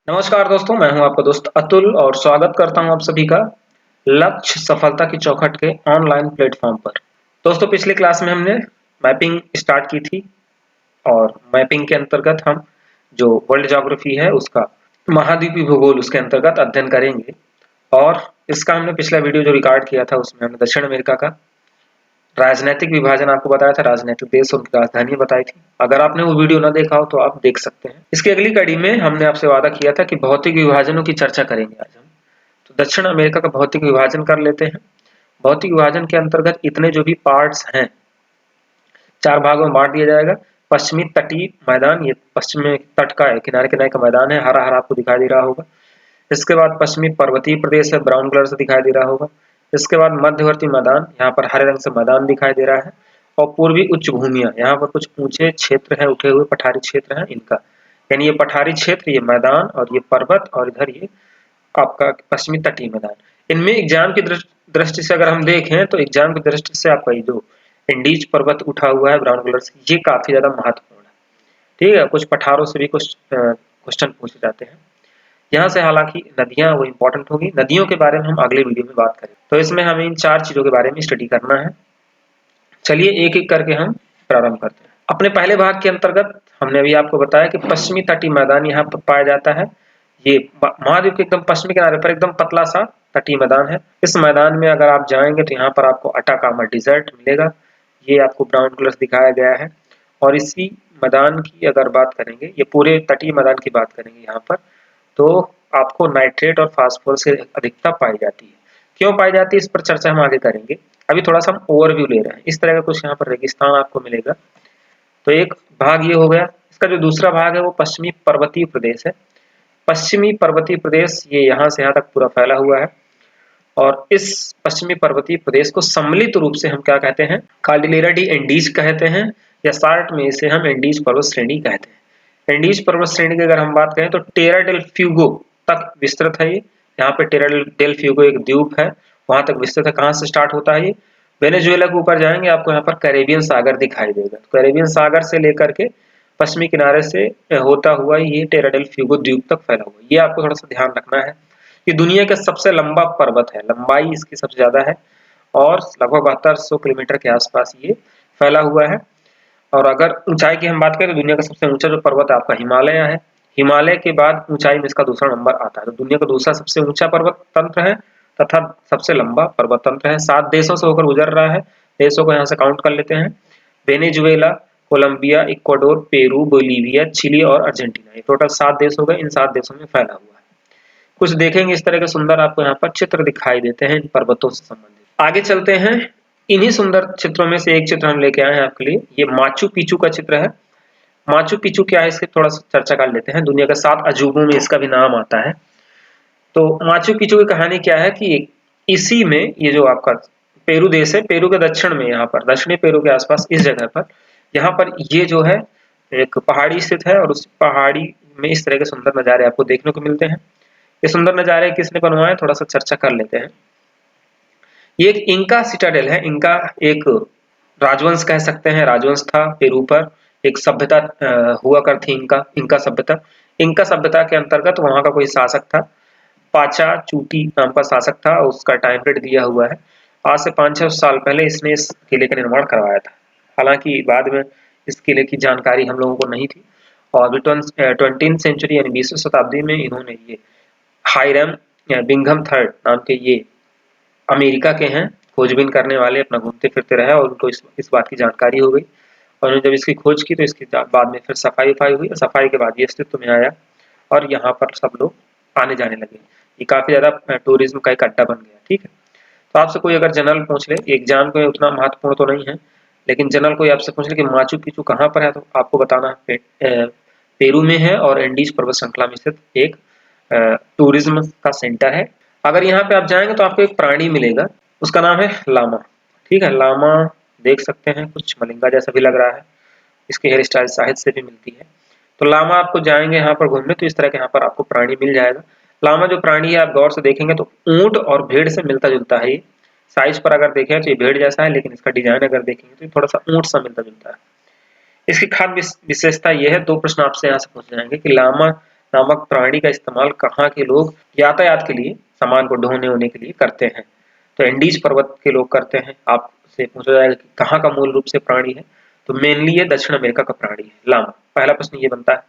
नमस्कार दोस्तों, मैं हूं आपका दोस्त अतुल और स्वागत करता हूं आप सभी का लक्ष्य सफलता की चौखट के ऑनलाइन प्लेटफॉर्म पर। दोस्तों, पिछली क्लास में हमने मैपिंग स्टार्ट की थी और मैपिंग के अंतर्गत हम जो वर्ल्ड ज्योग्राफी है उसका महाद्वीपीय भूगोल उसके अंतर्गत अध्ययन करेंगे। और इसका हमने पिछला वीडियो जो रिकॉर्ड किया था उसमें हमने दक्षिण अमेरिका का राजनैतिक विभाजन आपको बताया था, राजनैतिक देश और उनकी राजधानी बताई थी। अगर आपने वो वीडियो ना देखा हो तो आप देख सकते हैं। इसकी अगली कड़ी में हमने आपसे वादा किया था कि भौतिक विभाजनों की चर्चा करेंगे आज हम। तो दक्षिण अमेरिका का भौतिक विभाजन कर लेते हैं। भौतिक विभाजन के अंतर्गत इतने जो भी पार्ट्स हैं, 4 भागों में बांट दिया जाएगा। पश्चिमी तटीय मैदान, ये पश्चिमी तट का है, किनारे-किनारे का मैदान है, हरा-हरा आपको दिखाई दे रहा होगा। इसके बाद पश्चिमी पर्वतीय प्रदेश है, ब्राउन कलर से दिखाई दे रहा होगा। इसके बाद मध्यवर्ती मैदान, यहाँ पर हरे रंग से मैदान दिखाई दे रहा है। और पूर्वी उच्च भूमियां, यहाँ पर कुछ ऊंचे क्षेत्र हैं, उठे हुए पठारी क्षेत्र हैं इनका, यानी ये पठारी क्षेत्र, ये मैदान और ये पर्वत और इधर ये आपका पश्चिमी तटीय मैदान। इनमें एग्जाम की दृष्टि से अगर हम देखें तो एग्जाम की दृष्टि से आपका ये जो इंडीज पर्वत उठा हुआ है ब्राउन कलर से, ये काफी ज्यादा महत्वपूर्ण है। ठीक है, कुछ पठारों से भी कुछ क्वेश्चन पूछे जाते हैं। यहाँ से हालांकि नदियां वो इंपॉर्टेंट होगी, नदियों के बारे में हम अगले वीडियो में बात करें। तो इसमें हमें इन 4 चीजों के बारे में स्टडी करना है। चलिए एक एक करके हम प्रारंभ करते हैं। अपने पहले भाग के अंतर्गत हमने अभी आपको बताया कि पश्चिमी तटीय मैदान यहाँ पर पाया जाता है। ये महाद्वीप के एकदम पश्चिमी किनारे पर एकदम पतला सा तटीय मैदान है। इस मैदान में अगर आप जाएंगे तो यहाँ पर आपको अटाकामा डिजर्ट मिलेगा, ये आपको ब्राउन कलर से दिखाया गया है। और इसी मैदान की अगर बात करेंगे, ये पूरे तटीय मैदान की बात करेंगे यहाँ पर, तो आपको नाइट्रेट और फास्फोरस की अधिकता पाई जाती है। क्यों पाई जाती है इस पर चर्चा हम आगे करेंगे। अभी थोड़ा सा हम ओवरव्यू ले रहे हैं। इस तरह का कुछ यहाँ पर रेगिस्तान आपको मिलेगा। तो एक भाग ये हो गया। इसका जो दूसरा भाग है वो पश्चिमी पर्वतीय प्रदेश है। पश्चिमी पर्वतीय प्रदेश ये यहाँ से यहाँ तक पूरा फैला हुआ है। और इस पश्चिमी पर्वतीय प्रदेश को सम्मिलित रूप से हम क्या कहते हैं, कॉर्डिलेरा डी एंडीज कहते हैं, या शार्ट में इसे हम एंडीज पर्वत श्रेणी कहते हैं। एंडीज पर्वत श्रेणी की अगर हम बात करें तो टेरा डेल फ्यूगो तक विस्तृत है ये। यहाँ पे टेरा डेल फ्यूगो एक द्वीप है, वहां तक विस्तृत है। कहाँ से स्टार्ट होता है ये? वेनेजुएला के ऊपर जाएंगे आपको यहाँ पर कैरेबियन सागर दिखाई देगा। कैरेबियन सागर से लेकर के पश्चिमी किनारे से होता हुआ ये टेरा डेल फ्यूगो द्वीप तक फैला हुआ है। ये आपको थोड़ा सा ध्यान रखना है। ये दुनिया का सबसे लंबा पर्वत है, लंबाई इसकी सबसे ज्यादा है और लगभग 7200 किलोमीटर के आसपास ये फैला हुआ है। और अगर ऊंचाई की हम बात करें तो दुनिया का सबसे ऊंचा जो पर्वत आपका हिमालय है। हिमालय के बाद ऊंचाई में इसका दूसरा नंबर आता है। तो दुनिया का दूसरा सबसे ऊंचा पर्वत तंत्र है तथा सबसे लंबा पर्वत तंत्र है। 7 देशों से होकर गुजर रहा है। देशों को यहाँ से काउंट कर लेते हैं। Venezuela, Colombia, Ecuador, Peru, Bolivia, Chile और अर्जेंटीना, ये टोटल 7 देश हो गए। इन 7 देशों में फैला हुआ है। कुछ देखेंगे इस तरह के सुंदर आपको यहाँ पर चित्र दिखाई देते हैं इन पर्वतों से संबंधित। आगे चलते हैं। इन्हीं सुंदर चित्रों में से एक चित्र हम लेके आए हैं आपके लिए। ये माचू पिचू का चित्र है। माचू पिचू क्या है, इसकी थोड़ा सा चर्चा कर लेते हैं। दुनिया के 7 अजूबों में इसका भी नाम आता है। तो माचू पिचू की कहानी क्या है कि इसी में ये जो आपका पेरू देश है, पेरू के दक्षिण में, यहाँ पर दक्षिणी पेरू के आसपास इस जगह पर, यहाँ पर ये जो है एक पहाड़ी स्थित है और उस पहाड़ी में इस तरह के सुंदर नजारे आपको देखने को मिलते हैं। ये सुंदर नजारे किसने बनवाए, थोड़ा सा चर्चा कर लेते हैं। ये एक इंका सिटाडेल है। इंका एक राजवंश कह सकते हैं, राजवंश था पेरू पर। एक सभ्यता हुआ करती इंका, इंका सभ्यता। इंका सभ्यता के अंतर्गत वहां का कोई शासक था, पाचा चूटी नाम का शासक था। उसका टाइम पीरियड दिया हुआ है। आज से 500 साल पहले इसने इस किले का निर्माण करवाया था। हालांकि बाद में इस किले की जानकारी हम लोगों को नहीं थी। और 20th सेंचुरी यानी 20वीं शताब्दी में इन्होंने ये हाइरम बिंघम थर्ड नाम के, ये अमेरिका के हैं खोजबीन करने वाले, अपना घूमते फिरते रहे और उनको इस बात की जानकारी हो गई। और उन्होंने जब इसकी खोज की तो इसके बाद में फिर सफाई हुई और सफाई के बाद ये अस्तित्व में आया और यहाँ पर सब लोग आने जाने लगे। ये काफी ज्यादा टूरिज्म का एक अड्डा बन गया। ठीक है, तो आपसे कोई अगर जनरल पूछ ले, एग्जाम को उतना महत्वपूर्ण तो नहीं है, लेकिन जनरल कोई आपसे पूछ ले कि माचू पिचू कहाँ पर है, तो आपको बताना है पेरू में है और एंडीज पर्वत श्रृंखला में स्थित एक टूरिज्म का सेंटर है। अगर यहाँ पे आप जाएंगे तो आपको एक प्राणी मिलेगा, उसका नाम है लामा। ठीक है, लामा देख सकते हैं, कुछ मलिंगा जैसा भी लग रहा है। इसकी हेयर स्टाइल साहित्य से भी मिलती है। तो लामा आपको जाएंगे यहाँ पर घूमने तो इस तरह के यहाँ पर आपको प्राणी मिल जाएगा। लामा जो प्राणी है आप गौर से देखेंगे तो ऊंट और भेड़ से मिलता जुलता है। ये साइज पर अगर देखें तो ये भेड़ जैसा है, लेकिन इसका डिजाइन अगर देखेंगे तो थोड़ा सा ऊंट सा मिलता जुलता है। इसकी खाद्य विशेषता यह है, 2 प्रश्न आपसे यहाँ से पूछ जाएंगे कि लामा नामक प्राणी का इस्तेमाल कहाँ के लोग यातायात के लिए, सामान को ढोने वोने के लिए करते हैं? तो एंडीज पर्वत के लोग करते हैं। आपसे पूछा जाएगा कि कहाँ का मूल रूप से प्राणी है, तो मेनली ये दक्षिण अमेरिका का प्राणी है, लामा। पहला प्रश्न ये बनता है।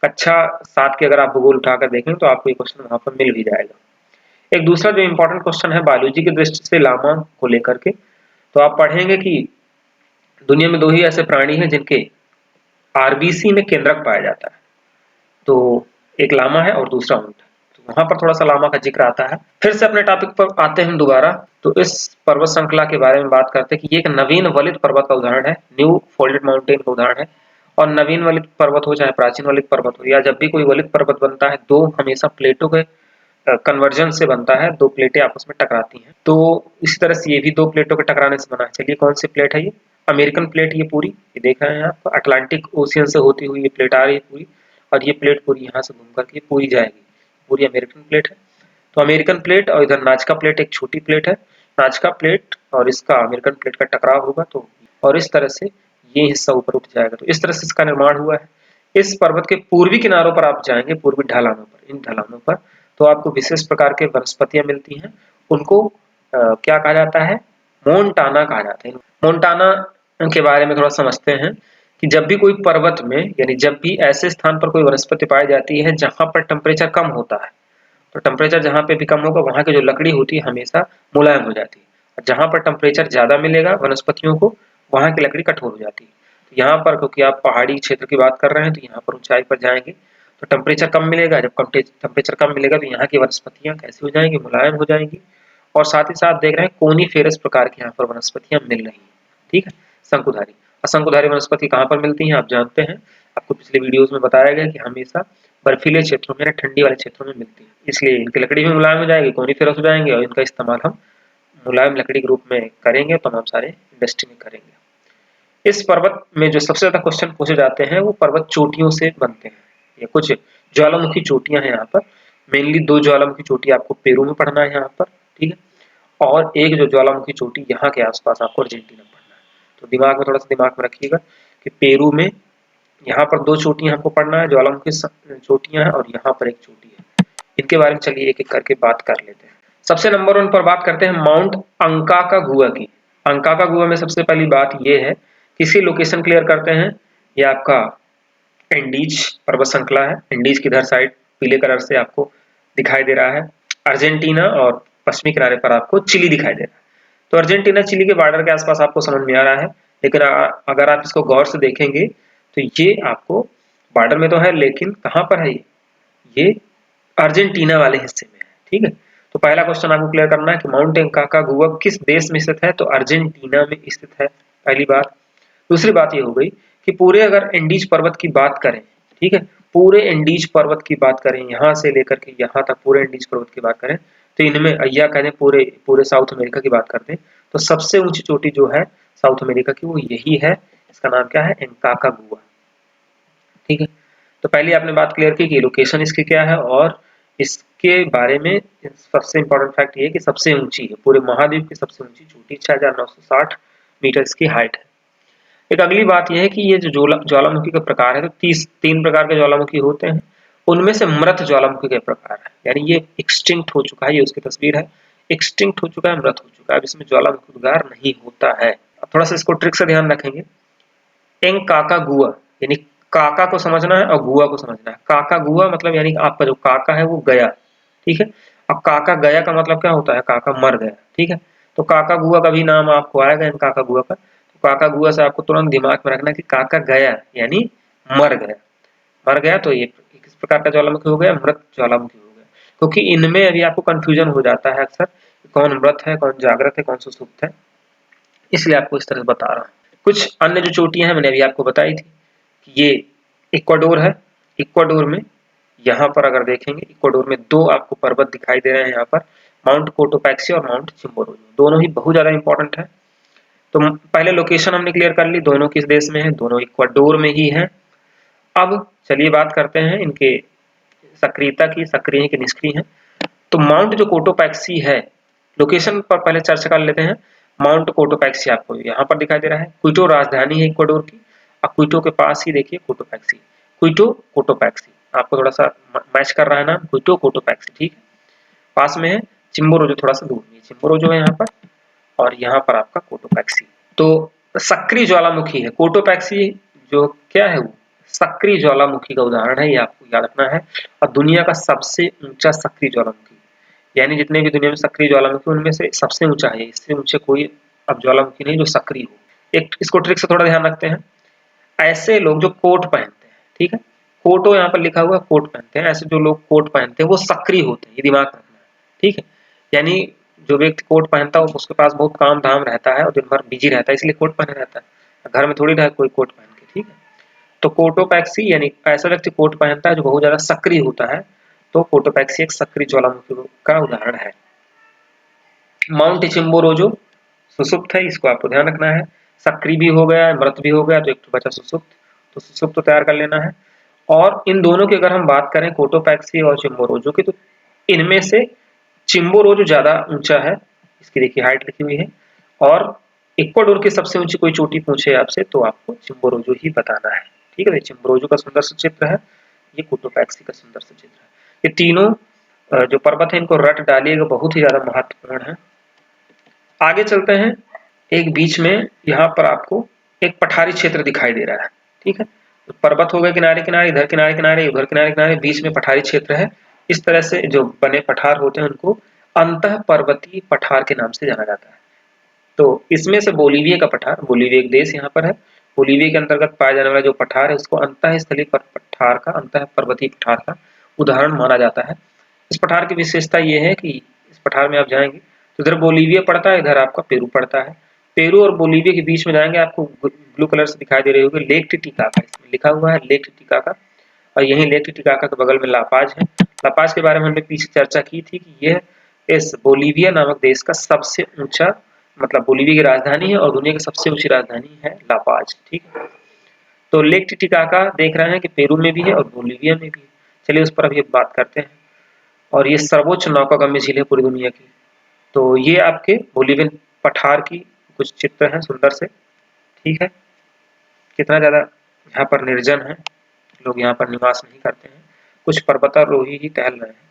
कक्षा 7 के अगर आप भूगोल उठाकर देखें तो आपको ये क्वेश्चन वहां पर मिल भी जाएगा। एक दूसरा जो इंपॉर्टेंट क्वेश्चन है बायोलॉजी की दृष्टि से लामा को लेकर के, तो आप पढ़ेंगे कि दुनिया में 2 ही ऐसे प्राणी हैं जिनके आरबीसी में केंद्रक पाया जाता है, तो एक लामा है और दूसरा ऊंट है। तो वहां पर थोड़ा सा लामा का जिक्र आता है। फिर से अपने टॉपिक पर आते हैं दोबारा। तो इस पर्वत श्रृंखला के बारे में बात करते हैं कि ये एक नवीन वलित पर्वत का उदाहरण है, न्यू फोल्डेड माउंटेन का उदाहरण है। और नवीन वलित पर्वत हो चाहे प्राचीन वलित पर्वत हो, या जब भी कोई वलित पर्वत बनता है, 2 हमेशा प्लेटों के कन्वर्जन से बनता है, 2 प्लेटें आपस में टकराती हैं। तो इसी तरह से ये भी 2 प्लेटों के टकराने से बना है। चलिए कौन सी प्लेट है ये? American plate. ये पूरी, ये देख रहे हैं आप, अटलांटिक ओशियन से होती हुई ये प्लेट आ रही है पूरी, और ये प्लेट पूरी यहाँ से घूम करके पूरी जाएगी, पूरी अमेरिकन प्लेट है। तो अमेरिकन प्लेट और इधर नाजका प्लेट, एक छोटी प्लेट है। नाजका प्लेट और इसका अमेरिकन प्लेट का टकराव होगा, तो और इस तरह से ये हिस्सा ऊपर उठ जाएगा। तो इस तरह से इसका निर्माण हुआ है। इस पर्वत के पूर्वी किनारों पर आप जाएंगे, पूर्वी ढलानों पर, इन ढलानों पर तो आपको विशेष प्रकार के वनस्पतियां मिलती हैं। उनको क्या कहा जाता है? मोन्टाना कहा जाता है। मोन्टाना के बारे में थोड़ा समझते हैं कि जब भी कोई पर्वत में, यानी जब भी ऐसे स्थान पर कोई वनस्पति पाई जाती है जहां पर टेम्परेचर कम होता है, तो टेम्परेचर जहां पे भी कम होगा वहां की जो लकड़ी होती है हमेशा मुलायम हो जाती है, और जहां पर टेम्परेचर ज्यादा मिलेगा वनस्पतियों को, वहां की लकड़ी कठोर हो जाती है। तो यहाँ पर क्योंकि आप पहाड़ी क्षेत्र की बात कर रहे हैं, तो यहाँ पर ऊंचाई पर जाएंगे तो टेम्परेचर कम मिलेगा। जब टेम्परेचर कम मिलेगा तो यहाँ की वनस्पतियां कैसी हो जाएंगी? मुलायम हो जाएंगी। और साथ ही साथ देख रहे हैं कोनीफेरस प्रकार की यहाँ पर वनस्पतियां मिल रही हैं। ठीक है, शंकुधारी, असंकुधारी वनस्पति कहाँ पर मिलती हैं आप जानते हैं, आपको पिछले वीडियोस में बताया गया कि हमेशा बर्फीले क्षेत्रों में, ठंडी वाले क्षेत्रों में मिलती है। इसलिए इनकी लकड़ी भी मुलायम हो जाएगी, कोनीफेरस हो जाएंगे, और इनका इस्तेमाल हम मुलायम लकड़ी के रूप में करेंगे, तमाम सारे इंडस्ट्री में करेंगे। इस पर्वत में जो सबसे ज्यादा क्वेश्चन पूछे जाते हैं वो पर्वत चोटियों से बनते हैं। ये कुछ ज्वालामुखी चोटियां हैं यहाँ पर, मेनली 2 ज्वालामुखी चोटी आपको पेरू में पढ़ना है यहाँ पर, ठीक है, और एक जो ज्वालामुखी चोटी यहाँ के आसपास आपको अर्जेंटीना में पढ़ना है। तो दिमाग में थोड़ा सा दिमाग में रखिएगा कि पेरू में यहाँ पर 2 चोटियां आपको पढ़ना है, ज्वालामुखी चोटियां हैं, और यहाँ पर एक चोटी है। इनके बारे में चलिए एक एक करके बात कर लेते हैं। सबसे नंबर 1 पर बात करते हैं माउंट अंकाकागुआ की। अंकाकागुआ में सबसे पहली बात यह है, किसी लोकेशन क्लियर करते हैं, ये आपका एंडीज पर्वत श्रृंखला है। एंडीज की इधर साइड पीले कलर से आपको दिखाई दे रहा है अर्जेंटीना, और पश्चिमी किनारे पर आपको चिली दिखाई दे रहा है। तो अर्जेंटीना चिली के बॉर्डर के आसपास आपको समझ में आ रहा है, लेकिन अगर आप इसको गौर से देखेंगे तो ये आपको बॉर्डर में तो है, लेकिन कहाँ पर है ये अर्जेंटीना वाले हिस्से में है। ठीक है, तो पहला क्वेश्चन आपको क्लियर करना है कि माउंट अंकाकागुआ किस देश में स्थित है, तो अर्जेंटीना में स्थित है, पहली बात। दूसरी बात ये हो गई कि पूरे अगर एंडीज पर्वत की बात करें, ठीक है, पूरे एंडीज पर्वत की बात करें, यहाँ से लेकर के यहाँ तक पूरे एंडीज पर्वत की बात करें, तो इनमें या कहें पूरे पूरे साउथ अमेरिका की बात करते हैं, तो सबसे ऊंची चोटी जो है साउथ अमेरिका की वो यही है। इसका नाम क्या है? अंकाकागुआ। ठीक है, तो पहले आपने बात क्लियर की कि लोकेशन इसकी क्या है, और इसके बारे में सबसे इंपॉर्टेंट फैक्ट ये है कि सबसे ऊंची है, पूरे महाद्वीप की सबसे ऊंची चोटी 6960 मीटर इसकी हाइट है। एक अगली बात यह है कि ये जो ज्वालामुखी का प्रकार है, तो 3 प्रकार के ज्वालामुखी होते हैं, उनमें से मृत ज्वालामुखी के प्रकार है, यानी ये एक्सटिंक्ट हो चुका है, ये उसकी तस्वीर है, एक्सटिंक्ट हो चुका है, मृत हो चुका है, अब इसमें ज्वालामुखी उद्गार नहीं होता है। अब थोड़ा सा इसको ट्रिक से ध्यान रखेंगे। अंकाकागुआ, यानी काका को समझना है और गुआ को समझना है। काकागुआ मतलब यानी आपका जो काका है वो गया, ठीक है। अब काका गया का मतलब क्या होता है? काका मर गया, ठीक है। तो काकागुआ का भी नाम आपको आएगा काकागुआ का। तो काकागुआ से आपको तुरंत दिमाग में रखना कि काका गया यानी मर गया, मर गया। तो ये किस प्रकार का ज्वालामुखी हो गया? मृत ज्वालामुखी हो गया, क्योंकि इनमें अभी आपको कंफ्यूजन हो जाता है अक्सर, कौन मृत है, कौन जागृत है, कौन सुसुप्त है, इसलिए आपको इस तरह से बता रहा हूँ। कुछ अन्य जो चोटियां हैं मैंने अभी आपको बताई थी कि ये इक्वाडोर है। इक्वाडोर में यहाँ पर अगर देखेंगे, इक्वाडोर में 2 आपको पर्वत दिखाई दे रहे हैं यहाँ पर, माउंट कोटोपैक्सी और माउंट चिम्बोरोजो, दोनों ही बहुत ज्यादा इंपॉर्टेंट है। तो पहले लोकेशन हमने क्लियर कर ली, दोनों किस देश में है? दोनों इक्वाडोर में ही है। अब चलिए बात करते हैं इनके सक्रियता की, सक्रिय है कि निष्क्रिय है। तो माउंट जो कोटोपैक्सी है, लोकेशन पर पहले चर्चा कर लेते हैं। माउंट कोटोपैक्सी आपको यहाँ पर दिखाई दे रहा है, क्विटो राजधानी है इक्वाडोर की, और क्विटो के पास ही देखिए कोटोपैक्सी, क्विटो कोटोपैक्सी। आपको थोड़ा सा मैच कर रहा है नाम, क्विटो कोटोपैक्सी, ठीक है। पास में है चिम्बोरोजो, थोड़ा सा दूर में चिम्बोरोजो है यहाँ पर, और यहाँ पर आपका कोटोपैक्सी। तो सक्रिय ज्वालामुखी है कोटोपैक्सी, जो क्या है वो सक्रिय ज्वालामुखी का उदाहरण है, ये आपको याद रखना है। और दुनिया का सबसे ऊंचा सक्रिय ज्वालामुखी, यानी जितने भी दुनिया में सक्रिय ज्वालामुखी उनमें से सबसे ऊंचा है, इससे ऊंचे कोई अब ज्वालामुखी नहीं जो सक्रिय हो। एक इसको ट्रिक से थोड़ा ध्यान रखते हैं, ऐसे लोग जो कोट पहनते हैं, ठीक है, कोटो यहाँ पर लिखा हुआ है, कोट पहनते हैं, ऐसे जो लोग कोट पहनते हैं वो सक्रिय होते हैं, ये दिमाग रखना है, ठीक है। यानी जो व्यक्ति कोट पहनता है उसके पास बहुत काम धाम रहता है और दिन भर बिजी रहता है, इसलिए कोट पहने रहता है, घर में थोड़ी रहे कोई कोट पहन के, ठीक है। तो कोटोपैक्सी यानी ऐसा व्यक्ति कोट पहनता है जो बहुत ज्यादा सक्रिय होता है, तो कोटोपैक्सी एक सक्रिय ज्वालामुखी का उदाहरण है। माउंट चिम्बोरोजो सुसुप्त है, इसको आपको ध्यान रखना है, सक्रिय भी हो गया, मृत भी हो गया, तो एक तो बचा सुसुप्त, तो सुसुप्त तो तैयार कर लेना है। और इन दोनों की अगर हम बात करें कोटोपैक्सी और चिम्बोरोजो की, तो इनमें से चिम्बोरोजो ज्यादा ऊंचा है, इसकी देखिए हाइट लिखी हुई है, और इक्वाडोर की सबसे ऊंची कोई चोटी पूछे आपसे तो आपको चिम्बोरोजो ही बताना है, ठीक है। चिम्बोरोजो का सुंदर सा चित्र है, ये कोटोपैक्सी का सुंदर सा चित्र है। ये तीनों जो पर्वत है इनको रट डालिएगा, बहुत ही ज्यादा महत्वपूर्ण है। आगे चलते हैं, एक बीच में यहाँ पर आपको एक पठारी क्षेत्र दिखाई दे रहा है, ठीक है। तो पर्वत हो गए किनारे किनारे, इधर किनारे किनारे, उधर किनारे किनारे, बीच में पठारी क्षेत्र है। इस तरह से जो बने पठार होते हैं उनको अंतः पर्वतीय पठार के नाम से जाना जाता है। तो इसमें से बोलीविया का पठार, बोलीविया एक देश यहाँ पर है, बोलीविया के अंतर्गत पाया जाने वाला जो पठार है उसको अंतः स्थलीय पठार का, अंतः पर्वतीय पठार का उदाहरण माना जाता है। इस पठार की विशेषता ये है कि इस पठार में आप जाएंगे तो इधर बोलीविया पड़ता है, इधर आपका पेरू पड़ता है। पेरू और बोलीविया के बीच में जाएंगे, आपको ब्लू कलर से दिखाई दे रही होगी लेक टिटिकाका, इसमें लिखा हुआ है लेक टिटिकाका, और यही लेक टिटिकाका के बगल में लापाज है। लापाज के बारे में हमने पीछे चर्चा की थी कि यह इस बोलीविया नामक देश का सबसे ऊंचा, मतलब बोलीविया की राजधानी है और दुनिया की सबसे ऊंची राजधानी है लापाज, ठीक है। तो लेक टिटिकाका देख रहे हैं कि पेरू में भी है और बोलीविया में भी है। चलिए उस पर अभी बात करते हैं। और ये सर्वोच्च नौकागम्य झील है पूरी दुनिया की। तो ये आपके बोलीवियन पठार की कुछ चित्र हैं सुंदर से, ठीक है। कितना ज्यादा यहाँ पर निर्जन है, लोग यहाँ पर निवास नहीं करते हैं, कुछ पर्वतारोही ही टहल रहे हैं।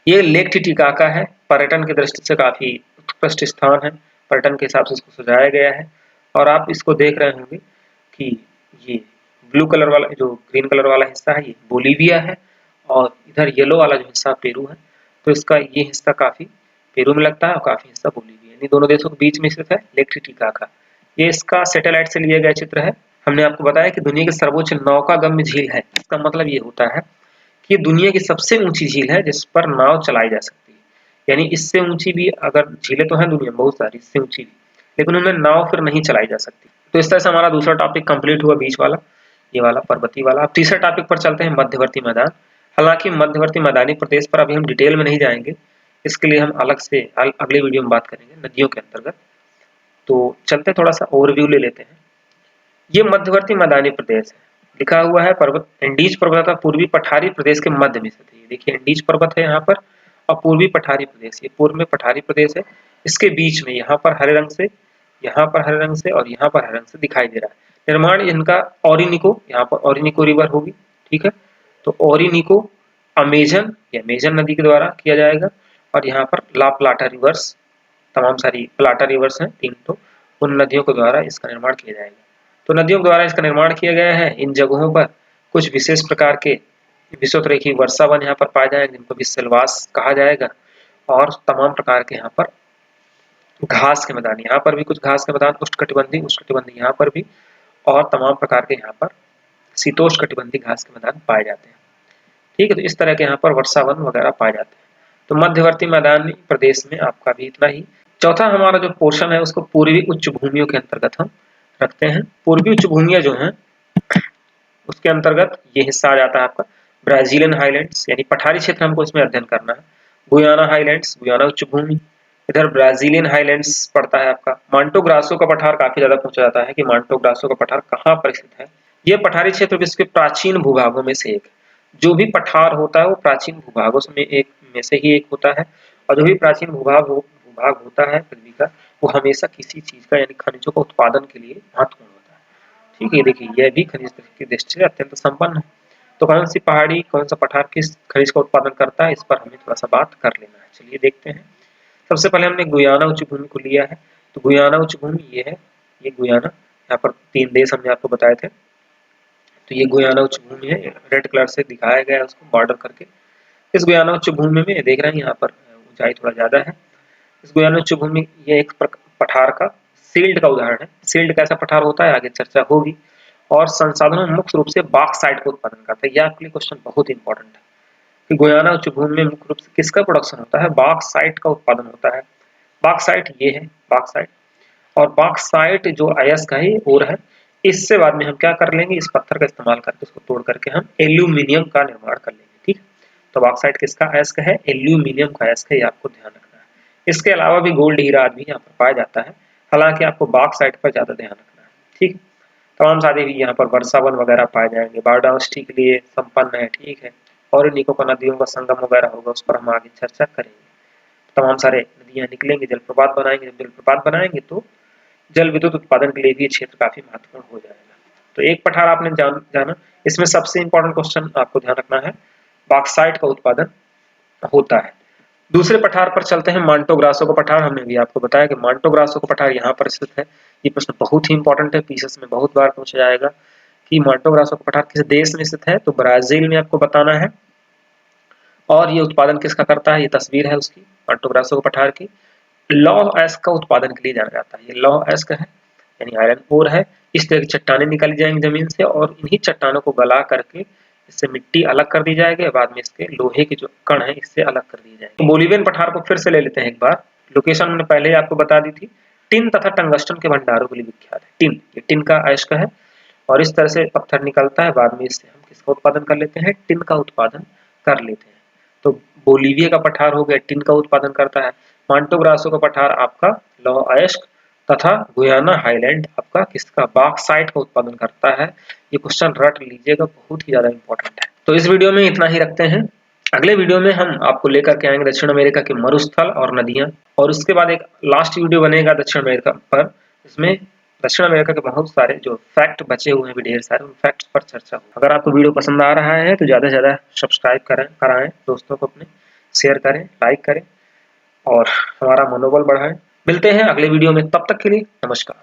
ये लेक टिटिकाका है, पर्यटन की दृष्टि से काफी उत्कृष्ट स्थान है, पर्यटन के हिसाब से इसको सजाया गया है। और आप इसको देख रहे होंगे कि ये ब्लू कलर वाला, जो ग्रीन कलर वाला हिस्सा है ये बोलीविया है, और इधर येलो वाला जो हिस्सा पेरू है। तो इसका ये हिस्सा काफी पेरू में लगता है और काफी हिस्सा बोलीविया, यानी दोनों देशों के बीच में स्थित है लेक टिटिकाका। ये इसका सैटेलाइट से लिया गया चित्र है। हमने आपको बताया कि दुनिया की सर्वोच्च नौकागम्य झील है, इसका मतलब ये होता है कि दुनिया की सबसे ऊंची झील है जिस पर नाव चलाई जा सकती है। यानी इससे ऊंची भी अगर झीलें तो हैं दुनिया में बहुत सारी, इससे ऊंची भी, लेकिन उनमें नाव फिर नहीं चलाई जा सकती। तो इस तरह से हमारा दूसरा टॉपिक कंप्लीट हुआ, बीच वाला, ये वाला पर्वतीय वाला। अब तीसरे टॉपिक पर चलते हैं, मध्यवर्ती मैदान। हालांकि मध्यवर्ती मैदानी प्रदेश पर अभी हम डिटेल में नहीं जाएंगे, इसके लिए हम अलग से अगले वीडियो में बात करेंगे नदियों के अंतर्गत। तो चलते थोड़ा सा ओवरव्यू ले लेते हैं। ये मध्यवर्ती मैदानी प्रदेश है, लिखा हुआ है पर्वत एंडीज पर्वत पूर्वी पठारी प्रदेश के मध्य में स्थित है। देखिए एंडीज पर्वत है यहाँ पर, और पूर्वी पठारी प्रदेश, ये पूर्व में पठारी प्रदेश है, इसके बीच में यहाँ पर हरे रंग से, यहाँ पर हरे रंग से और यहाँ पर हरे रंग से दिखाई दे रहा है। निर्माण इनका ओरिनिको, यहाँ पर ओरिनिको रिवर होगी, ठीक है। तो ओरिनिको अमेजन या अमेजन नदी के द्वारा किया जाएगा, और यहाँ पर ला प्लाटा रिवर्स, तमाम सारी प्लाटा रिवर्स हैं तीन, तो उन नदियों के द्वारा इसका निर्माण किया जाएगा। तो नदियों के द्वारा इसका निर्माण किया गया है। इन जगहों पर कुछ विशेष प्रकार के विषुवत-रेखीय वर्षा वन यहाँ पर पाए जाएंगे, जिनको भी सिलवास कहा जाएगा, और तमाम प्रकार के यहाँ पर घास के मैदान, यहाँ पर भी कुछ घास के मैदान उष्णकटिबंधीय यहाँ पर भी, और तमाम प्रकार के यहाँ पर शीतोष्णकटिबंधीय घास के मैदान पाए जाते हैं, ठीक है। तो इस तरह के यहाँ पर वर्षा वन वगैरह पाए जाते हैं। तो मध्यवर्ती मैदानी प्रदेश में आपका भी इतना ही। चौथा हमारा जो पोर्शन है उसको पूर्वी उच्च भूमियों के अंतर्गत हम रखते हैं। पूर्वी उच्च भूमियां जो हैं उसके अंतर्गत ये हिस्सा आ जाता है आपका ब्राजीलियन हाईलैंड्स, यानी पठारी क्षेत्र हमको इसमें अध्ययन करना है। गुयाना हाईलैंड्स, गुयाना उच्च भूमि, इधर ब्राजीलियन हाईलैंड्स पड़ता है आपका। मांटो ग्रासो का पठार काफी ज्यादा पूछा जाता है कि मांटो ग्रासो का पठार कहाँ पर स्थित है। यह पठारी क्षेत्र विश्व के प्राचीन भूभागों में से एक है। जो भी पठार होता है वो प्राचीन भूभागों में से ही एक होता है, और जो भी प्राचीन भूभाग होता है पृथ्वी का, वो हमेशा किसी चीज का यानी खनिजों का उत्पादन के लिए महत्वपूर्ण होता है, ठीक है। देखिए यह भी खनिज की दृष्टि से अत्यंत संपन्न है। तो कौन सी पहाड़ी, कौन सा पठार किस खनिज का उत्पादन करता है, इस पर हमें थोड़ा सा बात कर लेना है। चलिए देखते हैं। सबसे पहले हमने गुयाना उच्च भूमि को लिया है। तो गुयाना उच्च भूमि ये है, ये गुयाना, यहाँ पर 3 देश हमने आपको बताए थे। तो ये गुयाना उच्च भूमि है, रेड कलर से दिखाया गया है उसको बॉर्डर करके। इस गुयाना उच्च भूमि में देख रहे हैं यहाँ पर ऊंचाई थोड़ा ज्यादा है। इस गुयाना उच्च भूमि ये एक पठार का सील्ड का उदाहरण है। सील्ड कैसा पठार होता है आगे चर्चा होगी। और संसाधनों में मुख्य रूप से बॉक्साइट का उत्पादन करता है। यह आपके लिए क्वेश्चन बहुत इंपॉर्टेंट है कि गुयाना उच्च भूमि में मुख्य रूप से किसका प्रोडक्शन होता है, बॉक्साइट का उत्पादन होता है। बॉक्साइट ये है, बॉक्साइट। और बॉक्साइट जो अयस्क है ये और है। इससे बाद में हम क्या कर लेंगे, इस पत्थर का इस्तेमाल करके उसको तोड़ करके हम एल्यूमिनियम का निर्माण कर लेंगे। ठीक, तो बॉक्साइट किसका अयस्क है, एल्यूमिनियम का अयस्क है, ये आपको ध्यान रखना है। इसके अलावा भी गोल्ड हीरा आदि यहाँ पर पाया जाता है, हालांकि आपको बॉक्साइट पर ज्यादा ध्यान रखना है। ठीक, तमाम सारे भी यहाँ पर वर्षावन वगैरह पाए जाएंगे, बायोडाइवर्सिटी के लिए संपन्न है। ठीक है, और निको का नदियों का संगम वगैरह होगा, उस पर हम आगे चर्चा करेंगे। तमाम सारे नदियां निकलेंगे, जलप्रपात बनाएंगे, जब जलप्रपात बनाएंगे तो जल विद्युत उत्पादन के लिए भी क्षेत्र काफी महत्वपूर्ण हो जाएगा। तो एक पठार आपने जाना, इसमें सबसे इंपॉर्टेंट क्वेश्चन आपको ध्यान रखना है, बॉक्साइट का उत्पादन होता है। दूसरे पठार पर चलते हैं, मांटो ग्रासो का पठार। हमने भी आपको बताया कि मांटो ग्रासो का पठार यहाँ पर स्थित है। ये प्रश्न बहुत ही इंपॉर्टेंट है, पीसीएस में बहुत बार पूछा जाएगा कि मांटो ग्रासो का पठार किस देश में स्थित है, तो ब्राजील में आपको बताना है। और ये उत्पादन किसका करता है, ये तस्वीर है उसकी मांटो ग्रासो का पठार की। लौह अयस्क का उत्पादन के लिए जाना जाता है। ये लौह अयस्क है यानी आयरन ओर है। इस तरह की चट्टानें निकाली जाएंगी जमीन से और इन्हीं चट्टानों को गला करके इससे मिट्टी अलग कर दी जाएगी। बाद में इसके लोहे के जो कण है इससे अलग कर दिए जाएंगे। तो बोलिवियन पठार को फिर से ले लेते हैं एक बार। लोकेशन मैंने पहले ही आपको बता दी थी। टिन तथा टंगस्टन के भंडारों के लिए विख्यात है। टिन, ये टिन का अयस्क है और इस तरह से पत्थर निकलता है। बाद में इससे हम किसका उत्पादन कर लेते हैं, टिन का उत्पादन कर लेते हैं। तो बोलीविया का पठार हो गया, टिन का उत्पादन करता है। मांटो ग्रासो का पठार आपका लौह अयस्क तथा गुयाना हाईलैंड आपका किसका, बॉक्साइट का उत्पादन करता है। ये क्वेश्चन रट लीजिएगा, बहुत ही ज्यादा इंपॉर्टेंट है। तो इस वीडियो में इतना ही रखते हैं। अगले वीडियो में हम आपको लेकर के आएंगे दक्षिण अमेरिका के मरुस्थल और नदियां, और उसके बाद एक लास्ट वीडियो बनेगा दक्षिण अमेरिका पर। इसमें दक्षिण अमेरिका के बहुत सारे जो फैक्ट बचे हुए हैं भी ढेर सारे, उन फैक्ट्स पर चर्चा हो। अगर आपको वीडियो पसंद आ रहा है तो ज्यादा से ज्यादा सब्सक्राइब कराएं, दोस्तों को अपने शेयर करें, लाइक करें और हमारा मनोबल बढ़ाएं। मिलते हैं अगले वीडियो में, तब तक के लिए नमस्कार।